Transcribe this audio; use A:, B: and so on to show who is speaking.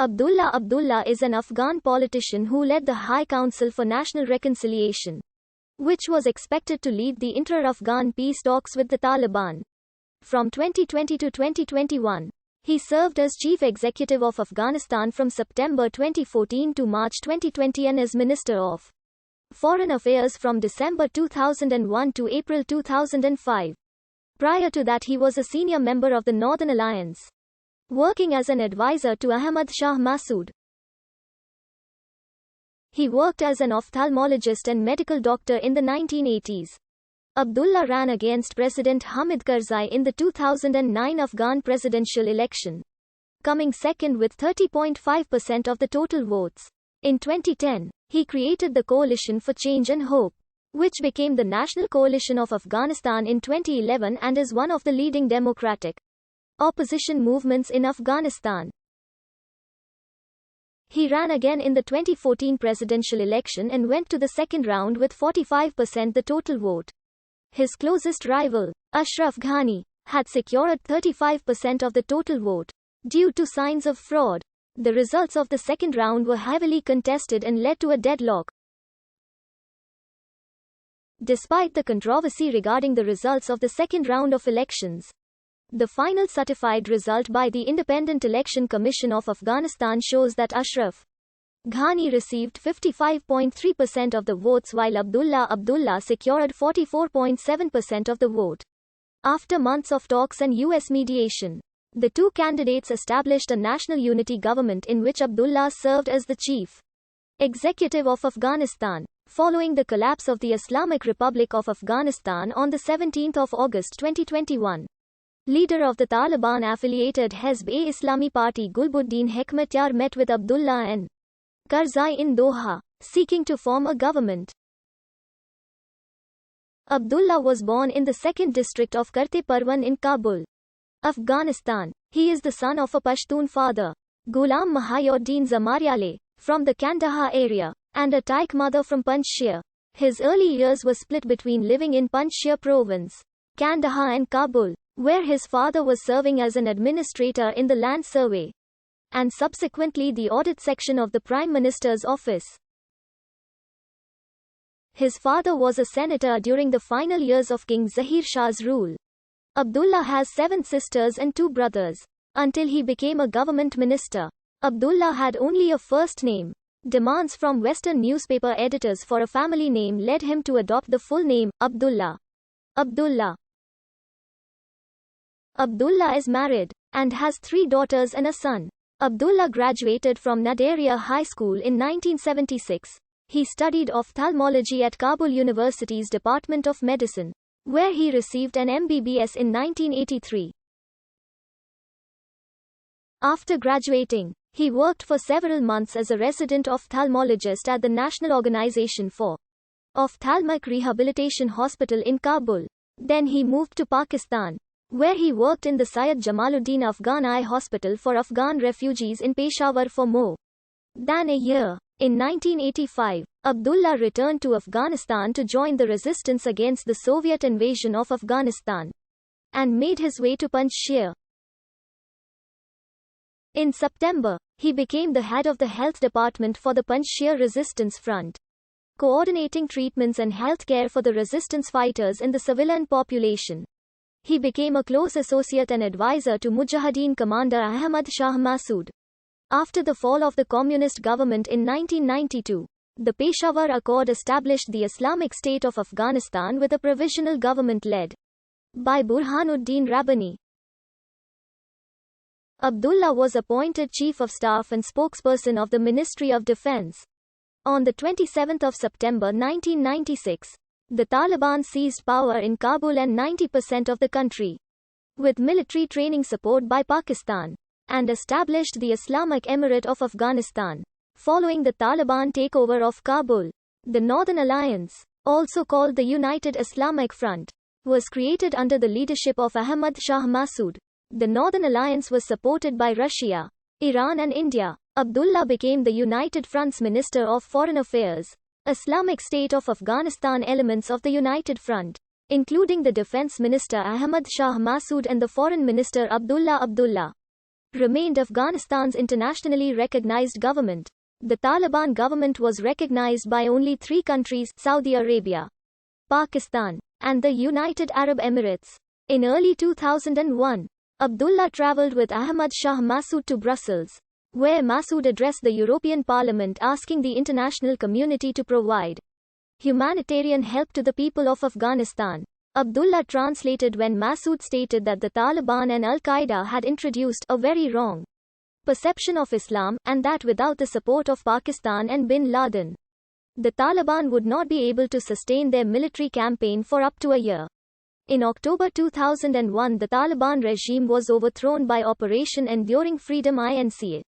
A: Abdullah Abdullah is an Afghan politician who led the High Council for National Reconciliation, which was expected to lead the inter-Afghan peace talks with the Taliban. From 2020 to 2021, he served as Chief Executive of Afghanistan from September 2014 to March 2020 and as Minister of Foreign Affairs from December 2001 to April 2005. Prior to that, he was a senior member of the Northern Alliance, working as an advisor to Ahmad Shah Massoud. He worked as an ophthalmologist and medical doctor in the 1980s. Abdullah ran against President Hamid Karzai in the 2009 Afghan presidential election, coming second with 30.5% of the total votes. In 2010, he created the Coalition for Change and Hope, which became the National Coalition of Afghanistan in 2011 and is one of the leading democratic opposition movements in Afghanistan. He ran again in the 2014 presidential election and went to the second round with 45% the total vote. His closest rival, Ashraf Ghani, had secured 35% of the total vote. Due to signs of fraud, the results of the second round were heavily contested and led to a deadlock. Despite the controversy regarding the results of the second round of elections, the final certified result by the Independent Election Commission of Afghanistan shows that Ashraf Ghani received 55.3% of the votes while Abdullah Abdullah secured 44.7% of the vote. After months of talks and US mediation, the two candidates established a national unity government in which Abdullah served as the chief executive of Afghanistan. Following the collapse of the Islamic Republic of Afghanistan on the 17th of August 2021, leader of the Taliban-affiliated Hezb-e-Islami Party Gulbuddin Hekmatyar met with Abdullah and Karzai in Doha, seeking to form a government. Abdullah was born in the 2nd district of Karte Parwan in Kabul, Afghanistan. He is the son of a Pashtun father, Ghulam Mahayuddin Zamaryale, from the Kandahar area, and a Taik mother from Panjshir. His early years were split between living in Panjshir province, Kandahar and Kabul, where his father was serving as an administrator in the land survey, and subsequently the audit section of the Prime Minister's office. His father was a senator during the final years of King Zahir Shah's rule. Abdullah has 7 sisters and 2 brothers. Until he became a government minister, Abdullah had only a first name. Demands from Western newspaper editors for a family name led him to adopt the full name, Abdullah. Abdullah is married, and has 3 daughters and a son. Abdullah graduated from Nadaria High School in 1976. He studied ophthalmology at Kabul University's Department of Medicine, where he received an MBBS in 1983. After graduating, he worked for several months as a resident ophthalmologist at the National Organization for Ophthalmic Rehabilitation Hospital in Kabul. Then he moved to Pakistan, where he worked in the Syed Jamaluddin Afghan Eye Hospital for Afghan refugees in Peshawar for more than a year. In 1985, Abdullah returned to Afghanistan to join the resistance against the Soviet invasion of Afghanistan, and made his way to Panjshir. In September, he became the head of the health department for the Panjshir Resistance Front, coordinating treatments and health care for the resistance fighters in the civilian population. He became a close associate and advisor to Mujahideen commander Ahmad Shah Massoud. After the fall of the communist government in 1992, the Peshawar Accord established the Islamic State of Afghanistan with a provisional government led by Burhanuddin Rabbani. Abdullah was appointed Chief of Staff and spokesperson of the Ministry of Defense. On the 27th of September 1996, the Taliban seized power in Kabul and 90% of the country, with military training support by Pakistan, and established the Islamic Emirate of Afghanistan. Following the Taliban takeover of Kabul, the Northern Alliance, also called the United Islamic Front, was created under the leadership of Ahmad Shah Massoud. The Northern Alliance was supported by Russia, Iran and India. Abdullah became the United Front's Minister of Foreign Affairs. Islamic State of Afghanistan elements of the United Front, including the Defense Minister Ahmad Shah Massoud and the Foreign Minister Abdullah Abdullah, remained Afghanistan's internationally recognized government. The Taliban government was recognized by only 3 countries: Saudi Arabia, Pakistan, and the United Arab Emirates. In early 2001, Abdullah traveled with Ahmad Shah Massoud to Brussels, where Massoud addressed the European Parliament asking the international community to provide humanitarian help to the people of Afghanistan. Abdullah translated when Massoud stated that the Taliban and Al-Qaeda had introduced a very wrong perception of Islam, and that without the support of Pakistan and bin Laden, the Taliban would not be able to sustain their military campaign for up to a year. In October 2001, the Taliban regime was overthrown by Operation Enduring Freedom (INC).